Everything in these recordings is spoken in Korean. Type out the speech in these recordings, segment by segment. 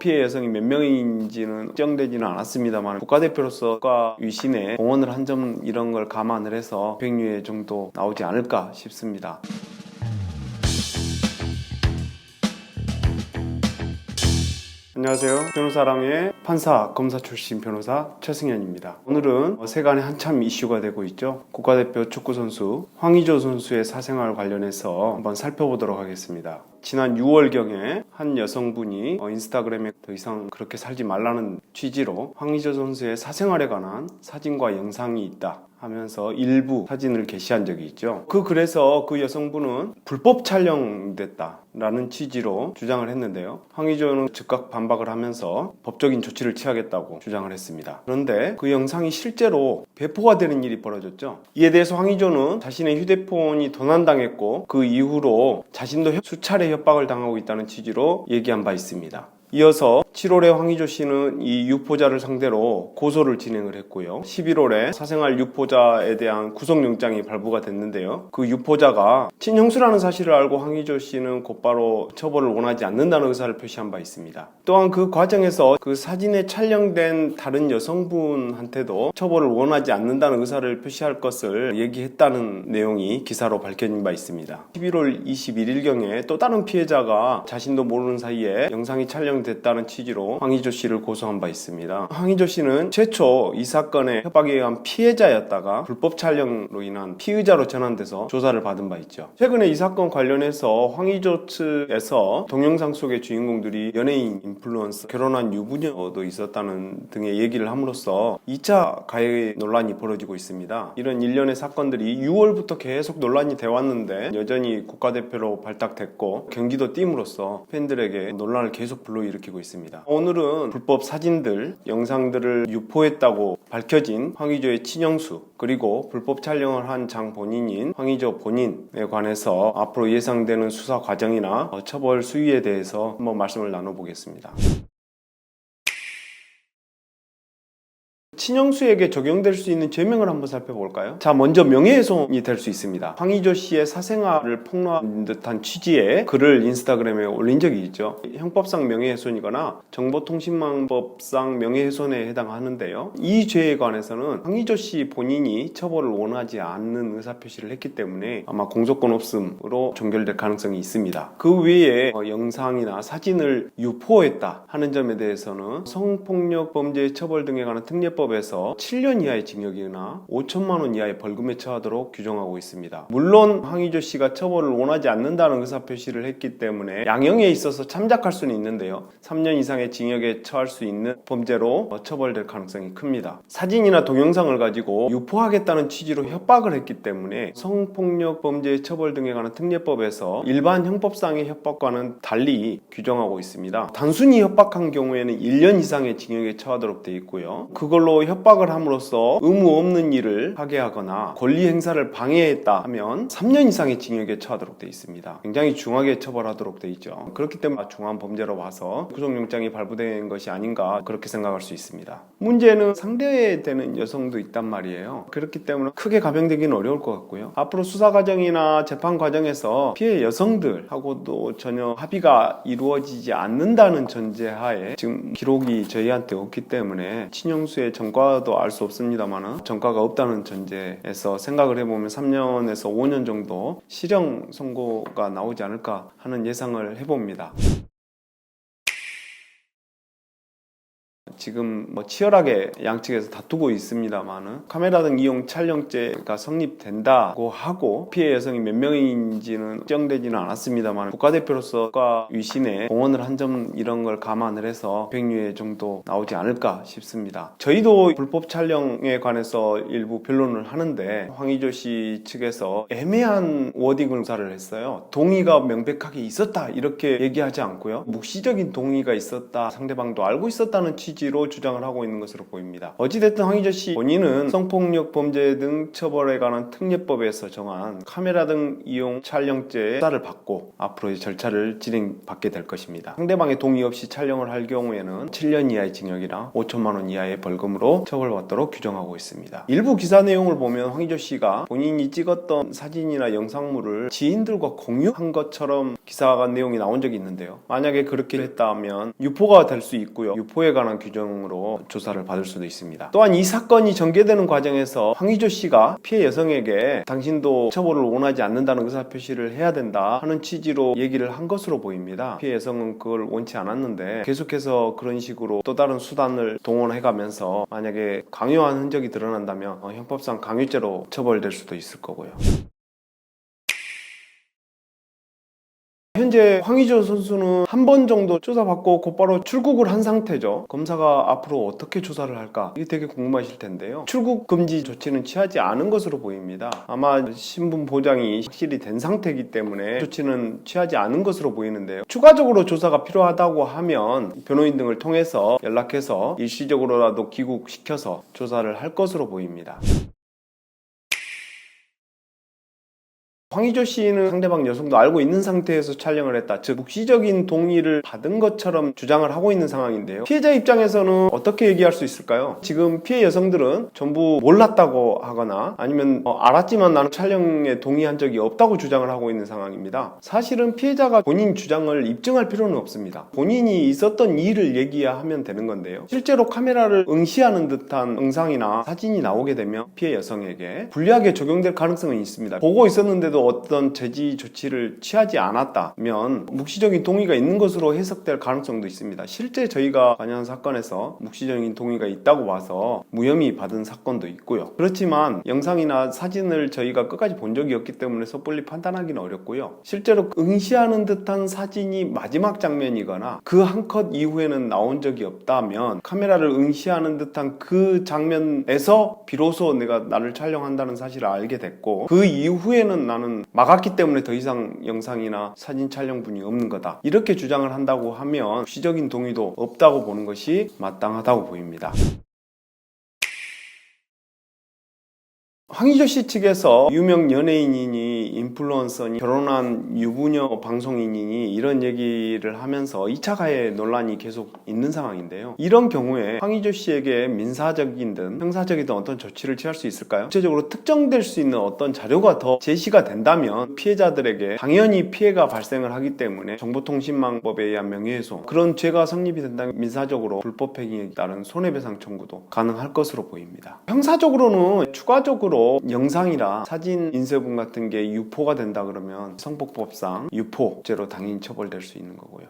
피해 여성이 몇 명인지는 특정되지는 않았습니다만 국가대표로서 국가 위신에 공헌을 한 점 이런 걸 감안을 해서 100류에 정도 나오지 않을까 싶습니다. 안녕하세요. 변호사랑의 판사, 검사 출신 변호사 최승현입니다. 오늘은 세간에 한참 이슈가 되고 있죠. 국가대표 축구선수 황의조 선수의 사생활 관련해서 한번 살펴보도록 하겠습니다. 지난 6월경에 한 여성분이 인스타그램에 더 이상 그렇게 살지 말라는 취지로 황의조 선수의 사생활에 관한 사진과 영상이 있다 하면서 일부 사진을 게시한 적이 있죠. 그래서 그 여성분은 불법 촬영됐다라는 취지로 주장을 했는데요. 황의조는 즉각 반박을 하면서 법적인 조치를 취하겠다고 주장을 했습니다. 그런데 그 영상이 실제로 배포가 되는 일이 벌어졌죠. 이에 대해서 황의조는 자신의 휴대폰이 도난당했고 그 이후로 자신도 수차례 협박을 당하고 있다는 취지로 얘기한 바 있습니다. 이어서 7월에 황의조 씨는 이 유포자를 상대로 고소를 진행을 했고요. 11월에 사생활 유포자에 대한 구속영장이 발부가 됐는데요. 그 유포자가 친형수라는 사실을 알고 황의조 씨는 곧바로 처벌을 원하지 않는다는 의사를 표시한 바 있습니다. 또한 그 과정에서 그 사진에 촬영된 다른 여성분한테도 처벌을 원하지 않는다는 의사를 표시할 것을 얘기했다는 내용이 기사로 밝혀진 바 있습니다. 11월 21일경에 또 다른 피해자가 자신도 모르는 사이에 영상이 촬영됐다는 취지로 황의조 씨를 고소한 바 있습니다. 황의조 씨는 최초 이 사건의 협박에 의한 피해자였다가 불법 촬영으로 인한 피의자로 전환돼서 조사를 받은 바 있죠. 최근에 이 사건 관련해서 황의조 측에서 동영상 속의 주인공들이 연예인, 인플루언서, 결혼한 유부녀도 있었다는 등의 얘기를 함으로써 2차 가해 논란이 벌어지고 있습니다. 이런 일련의 사건들이 6월부터 계속 논란이 돼 왔는데 여전히 국가대표로 발탁됐고 경기도 띠임으로써 팬들에게 논란을 계속 불러일으키고 있습니다. 오늘은 불법 사진들, 영상들을 유포했다고 밝혀진 황의조의 친형수 그리고 불법 촬영을 한 장 본인인 황의조 본인에 관해서 앞으로 예상되는 수사 과정이나 처벌 수위에 대해서 한번 말씀을 나눠보겠습니다. 친형수에게 적용될 수 있는 죄명을 한번 살펴볼까요? 자, 먼저 명예훼손이 될 수 있습니다. 황의조 씨의 사생활을 폭로한 듯한 취지의 글을 인스타그램에 올린 적이 있죠. 형법상 명예훼손이거나 정보통신망법상 명예훼손에 해당하는데요. 이 죄에 관해서는 황의조 씨 본인이 처벌을 원하지 않는 의사표시를 했기 때문에 아마 공소권 없음으로 종결될 가능성이 있습니다. 그 외에 영상이나 사진을 유포했다 하는 점에 대해서는 성폭력 범죄 처벌 등에 관한 특례법 에서 7년 이하의 징역이나 5천만 원 이하의 벌금에 처하도록 규정하고 있습니다. 물론 황의조 씨가 처벌을 원하지 않는다는 의사표시를 했기 때문에 양형에 있어서 참작할 수는 있는데요. 3년 이상의 징역에 처할 수 있는 범죄로 처벌될 가능성이 큽니다. 사진이나 동영상을 가지고 유포하겠다는 취지로 협박을 했기 때문에 성폭력 범죄 처벌 등에 관한 특례법에서 일반 형법상의 협박과는 달리 규정하고 있습니다. 단순히 협박한 경우에는 1년 이상의 징역에 처하도록 되어 있고요. 그걸로 협박을 함으로써 의무 없는 일을 하게 하거나 권리 행사를 방해했다 하면 3년 이상의 징역에 처하도록 되어 있습니다. 굉장히 중하게 처벌하도록 되어 있죠. 그렇기 때문에 중한 범죄로 봐서 구속영장이 발부된 것이 아닌가 그렇게 생각할 수 있습니다. 문제는 상대되는 여성도 있단 말이에요. 그렇기 때문에 크게 감형되기는 어려울 것 같고요. 앞으로 수사 과정이나 재판 과정에서 피해 여성들하고도 전혀 합의가 이루어지지 않는다는 전제하에 지금 기록이 저희한테 없기 때문에 친형수의 전과도 알 수 없습니다만 전과가 없다는 전제에서 생각을 해보면 3년에서 5년 정도 실형 선고가 나오지 않을까 하는 예상을 해봅니다. 지금 치열하게 양측에서 다투고 있습니다만은 카메라 등 이용 촬영죄가 성립된다고 하고 피해 여성이 몇 명인지는 특정되지는 않았습니다만 국가대표로서 국가 위신에 공헌을 한 점 이런 걸 감안을 해서 100류에 정도 나오지 않을까 싶습니다. 저희도 불법 촬영에 관해서 일부 변론을 하는데 황의조 씨 측에서 애매한 워딩을 사를 했어요. 동의가 명백하게 있었다 이렇게 얘기하지 않고요. 묵시적인 동의가 있었다, 상대방도 알고 있었다는 취지 취지로 주장을 하고 있는 것으로 보입니다. 어찌됐든 황희조 씨 본인은 성폭력 범죄 등 처벌에 관한 특례법에서 정한 카메라 등 이용 촬영죄 수사를 받고 앞으로의 절차를 진행받게 될 것입니다. 상대방의 동의 없이 촬영을 할 경우에는 7년 이하의 징역이나 5천만 원 이하의 벌금으로 처벌받도록 규정하고 있습니다. 일부 기사 내용을 보면 황희조 씨가 본인이 찍었던 사진이나 영상물을 지인들과 공유한 것처럼 기사가 내용이 나온 적이 있는데요. 만약에 그렇게 했다면 유포가 될 수 있고요. 유포에 관한 규정으로 조사를 받을 수도 있습니다. 또한 이 사건이 전개되는 과정에서 황희조 씨가 피해 여성에게 당신도 처벌을 원하지 않는다는 의사표시를 해야 된다 하는 취지로 얘기를 한 것으로 보입니다. 피해 여성은 그걸 원치 않았는데 계속해서 그런 식으로 또 다른 수단을 동원해가면서 만약에 강요한 흔적이 드러난다면 형법상 강요죄로 처벌될 수도 있을 거고요. 현재 황희조 선수는 한 번 정도 조사받고 곧바로 출국을 한 상태죠. 검사가 앞으로 어떻게 조사를 할까? 이게 되게 궁금하실 텐데요. 출국 금지 조치는 취하지 않은 것으로 보입니다. 아마 신분 보장이 확실히 된 상태이기 때문에 조치는 취하지 않은 것으로 보이는데요. 추가적으로 조사가 필요하다고 하면 변호인 등을 통해서 연락해서 일시적으로라도 귀국시켜서 조사를 할 것으로 보입니다. 황희조 씨는 상대방 여성도 알고 있는 상태에서 촬영을 했다. 즉 묵시적인 동의를 받은 것처럼 주장을 하고 있는 상황인데요. 피해자 입장에서는 어떻게 얘기할 수 있을까요? 지금 피해 여성들은 전부 몰랐다고 하거나 아니면 알았지만 나는 촬영에 동의한 적이 없다고 주장을 하고 있는 상황입니다. 사실은 피해자가 본인 주장을 입증할 필요는 없습니다. 본인이 있었던 일을 얘기하면 되는 건데요. 실제로 카메라를 응시하는 듯한 영상이나 사진이 나오게 되면 피해 여성에게 불리하게 적용될 가능성은 있습니다. 보고 있었는데도 어떤 제지 조치를 취하지 않았다면 묵시적인 동의가 있는 것으로 해석될 가능성도 있습니다. 실제 저희가 관여한 사건에서 묵시적인 동의가 있다고 봐서 무혐의 받은 사건도 있고요. 그렇지만 영상이나 사진을 저희가 끝까지 본 적이 없기 때문에 섣불리 판단하기는 어렵고요. 실제로 응시하는 듯한 사진이 마지막 장면이거나 그 한 컷 이후에는 나온 적이 없다면 카메라를 응시하는 듯한 그 장면에서 비로소 내가 나를 촬영한다는 사실을 알게 됐고 그 이후에는 나는 막았기 때문에 더 이상 영상이나 사진 촬영분이 없는 거다. 이렇게 주장을 한다고 하면 묵시적인 동의도 없다고 보는 것이 마땅하다고 보입니다. 황희조 씨 측에서 유명 연예인이니 인플루언서니 결혼한 유부녀 방송인이니 이런 얘기를 하면서 2차 가해 논란이 계속 있는 상황인데요. 이런 경우에 황희조 씨에게 민사적이든 형사적이든 어떤 조치를 취할 수 있을까요? 구체적으로 특정될 수 있는 어떤 자료가 더 제시가 된다면 피해자들에게 당연히 피해가 발생을 하기 때문에 정보통신망법에 의한 명예훼손 그런 죄가 성립이 된다면 민사적으로 불법행위에 따른 손해배상 청구도 가능할 것으로 보입니다. 형사적으로는 추가적으로 영상이나 사진 인쇄본 같은 게 유포가 된다 그러면 성폭법상 유포죄로 당연히 처벌될 수 있는 거고요.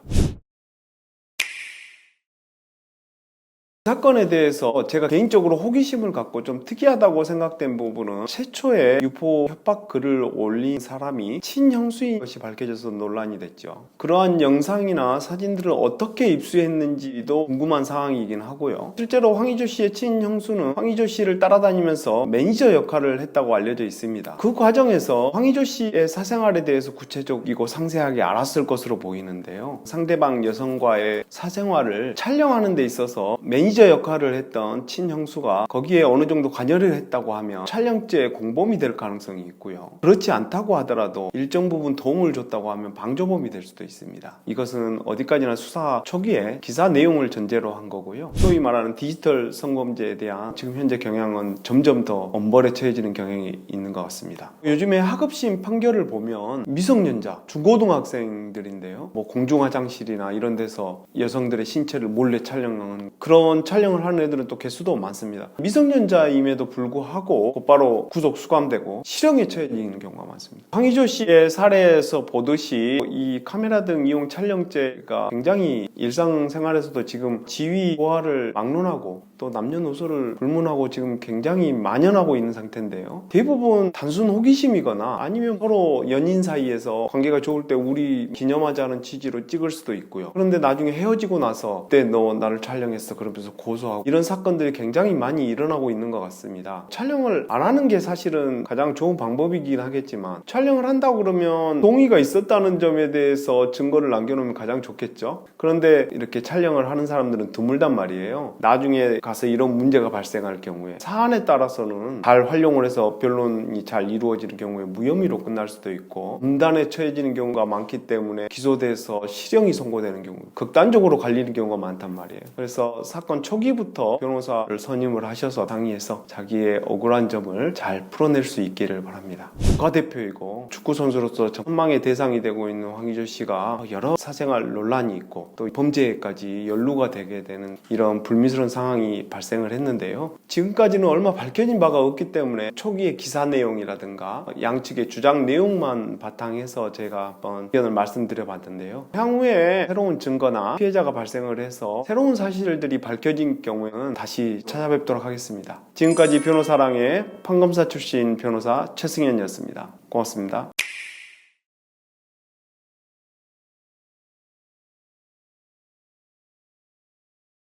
사건에 대해서 제가 개인적으로 호기심을 갖고 좀 특이하다고 생각된 부분은 최초에 유포 협박 글을 올린 사람이 친형수인 것이 밝혀져서 논란이 됐죠. 그러한 영상이나 사진들을 어떻게 입수했는지도 궁금한 상황이긴 하고요. 실제로 황희조 씨의 친형수는 황희조 씨를 따라다니면서 매니저 역할을 했다고 알려져 있습니다. 그 과정에서 황희조 씨의 사생활에 대해서 구체적이고 상세하게 알았을 것으로 보이는데요. 상대방 여성과의 사생활을 촬영하는 데 있어서 매니저 역할을 했던 친형수가 거기에 어느 정도 관여를 했다고 하면 촬영죄 공범이 될 가능성이 있고요. 그렇지 않다고 하더라도 일정 부분 도움을 줬다고 하면 방조범이 될 수도 있습니다. 이것은 어디까지나 수사 초기에 기사 내용을 전제로 한 거고요. 소위 말하는 디지털 성범죄에 대한 지금 현재 경향은 점점 더 엄벌에 처해지는 경향이 있는 것 같습니다. 요즘에 하급심 판결을 보면 미성년자, 중고등학생들인데요. 공중화장실이나 이런 데서 여성들의 신체를 몰래 촬영하는 그런 촬영을 하는 애들은 또 개수도 많습니다. 미성년자임에도 불구하고 곧바로 구속 수감되고 실형에 처해지는 경우가 많습니다. 황희조 씨의 사례에서 보듯이 이 카메라 등 이용 촬영죄가 굉장히 일상생활에서도 지금 지위 보호를 막론하고 또 남녀노소를 불문하고 지금 굉장히 만연하고 있는 상태인데요. 대부분 단순 호기심이거나 아니면 서로 연인 사이에서 관계가 좋을 때 우리 기념하자는 취지로 찍을 수도 있고요. 그런데 나중에 헤어지고 나서 그때 너 나를 촬영했어 그러면서 고소하고 이런 사건들이 굉장히 많이 일어나고 있는 것 같습니다. 촬영을 안 하는 게 사실은 가장 좋은 방법이긴 하겠지만 촬영을 한다고 그러면 동의가 있었다는 점에 대해서 증거를 남겨놓으면 가장 좋겠죠. 그런데 이렇게 촬영을 하는 사람들은 드물단 말이에요. 나중에 가서 이런 문제가 발생할 경우에 사안에 따라서는 잘 활용을 해서 변론이 잘 이루어지는 경우에 무혐의로 끝날 수도 있고 음단에 처해지는 경우가 많기 때문에 기소돼서 실형이 선고되는 경우 극단적으로 갈리는 경우가 많단 말이에요. 그래서 사건 초기부터 변호사를 선임을 하셔서 상의해서 자기의 억울한 점을 잘 풀어낼 수 있기를 바랍니다. 국가대표이고 축구선수로서 선망의 대상이 되고 있는 황의조 씨가 여러 사생활 논란이 있고 또 범죄까지 연루가 되게 되는 이런 불미스러운 상황이 발생을 했는데요. 지금까지는 얼마 밝혀진 바가 없기 때문에 초기의 기사 내용이라든가 양측의 주장 내용만 바탕해서 제가 한번 의견을 말씀드려 봤는데요. 향후에 새로운 증거나 피해자가 발생을 해서 새로운 사실들이 밝혀진 경우에는 다시 찾아뵙도록 하겠습니다. 지금까지 변호사랑의 판검사 출신 변호사 최승현이었습니다. 고맙습니다.